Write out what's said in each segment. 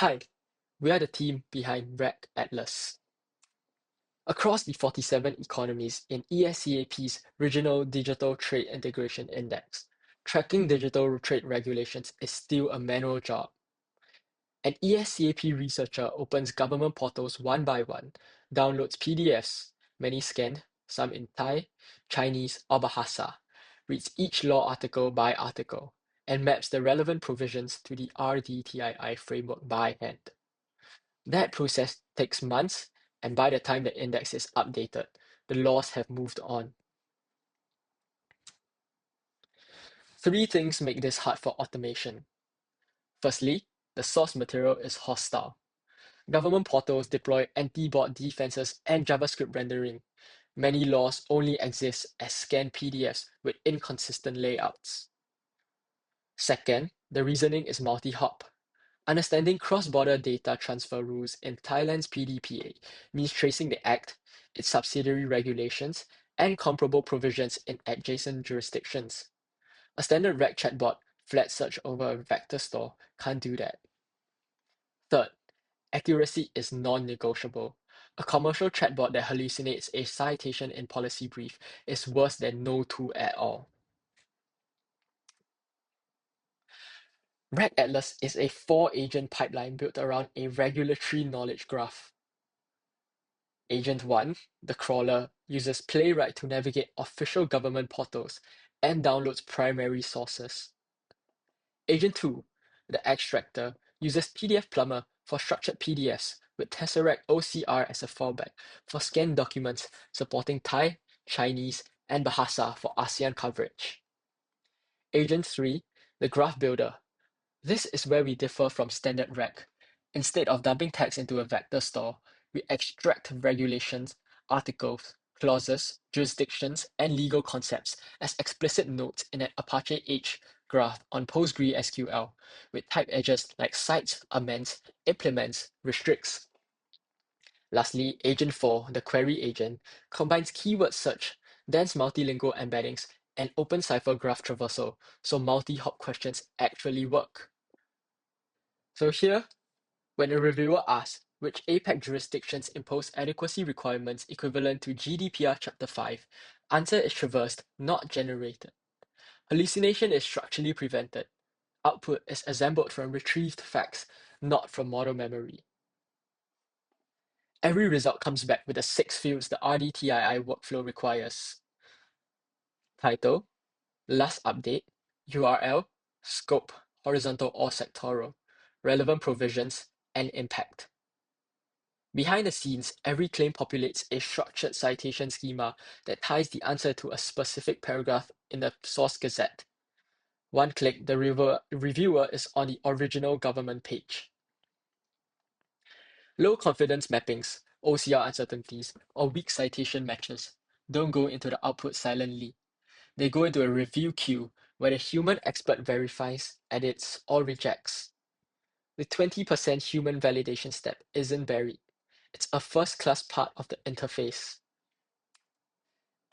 Hi, we are the team behind REC Atlas. Across the 47 economies in ESCAP's Regional Digital Trade Integration Index, tracking digital trade regulations is still a manual job. An ESCAP researcher opens government portals one by one, downloads PDFs, many scanned, some in Thai, Chinese, or Bahasa, reads each law article by article, and maps the relevant provisions to the RDTII framework by hand. That process takes months, and by the time the index is updated, the laws have moved on. Three things make this hard for automation. Firstly, the source material is hostile. Government portals deploy anti-bot defenses and JavaScript rendering. Many laws only exist as scanned PDFs with inconsistent layouts. Second, the reasoning is multi-hop. Understanding cross-border data transfer rules in Thailand's PDPA means tracing the act, its subsidiary regulations, and comparable provisions in adjacent jurisdictions. A standard reg chatbot flat search over a vector store can't do that. Third, accuracy is non-negotiable. A commercial chatbot that hallucinates a citation in policy brief is worse than no tool at all. Reg Atlas is a 4-agent pipeline built around a regulatory knowledge graph. Agent 1, the crawler, uses Playwright to navigate official government portals and downloads primary sources. Agent 2, the extractor, uses PDF Plumber for structured PDFs with Tesseract OCR as a fallback for scanned documents supporting Thai, Chinese, and Bahasa for ASEAN coverage. Agent 3, the graph builder. This is where we differ from standard reg. Instead of dumping text into a vector store, we extract regulations, articles, clauses, jurisdictions, and legal concepts as explicit notes in an Apache H graph on PostgreSQL, with type edges like cites, amends, implements, restricts. Lastly, Agent 4, the query agent, combines keyword search, dense multilingual embeddings, and open cipher graph traversal, so multi-hop questions actually work. So here, when a reviewer asks which APEC jurisdictions impose adequacy requirements equivalent to GDPR Chapter 5, answer is traversed, not generated. Hallucination is structurally prevented. Output is assembled from retrieved facts, not from model memory. Every result comes back with the 6 fields the RDTII workflow requires. Title, last update, URL, scope, horizontal or sectoral, relevant provisions, and impact. Behind the scenes, every claim populates a structured citation schema that ties the answer to a specific paragraph in the source gazette. One click, the reviewer is on the original government page. Low confidence mappings, OCR uncertainties, or weak citation matches don't go into the output silently. They go into a review queue where the human expert verifies, edits, or rejects. The 20% human validation step isn't buried. It's a first-class part of the interface.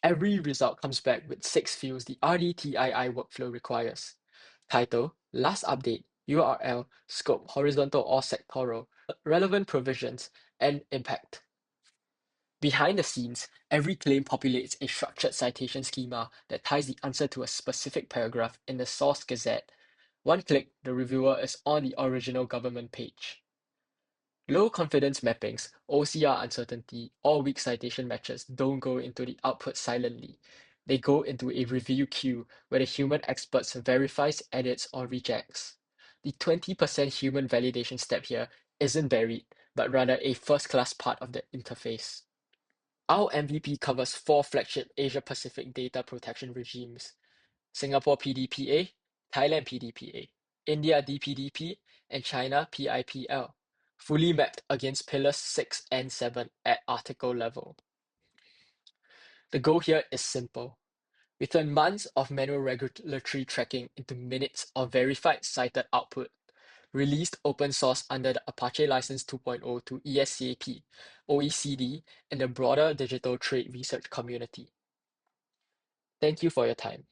Every result comes back with 6 fields the RDTII workflow requires. Title, last update, URL, scope, horizontal or sectoral, relevant provisions, and impact. Behind the scenes, every claim populates a structured citation schema that ties the answer to a specific paragraph in the source gazette. One click, the reviewer is on the original government page. Low confidence mappings, OCR uncertainty, or weak citation matches don't go into the output silently. They go into a review queue where the human experts verifies, edits, or rejects. The 20% human validation step here isn't buried, but rather a first-class part of the interface. Our MVP covers 4 flagship Asia-Pacific data protection regimes: Singapore PDPA, Thailand PDPA, India DPDP, and China PIPL, fully mapped against pillars 6 and 7 at article level. The goal here is simple. We turn months of manual regulatory tracking into minutes of verified cited output, released open source under the Apache License 2.0 to ESCAP, OECD, and the broader digital trade research community. Thank you for your time.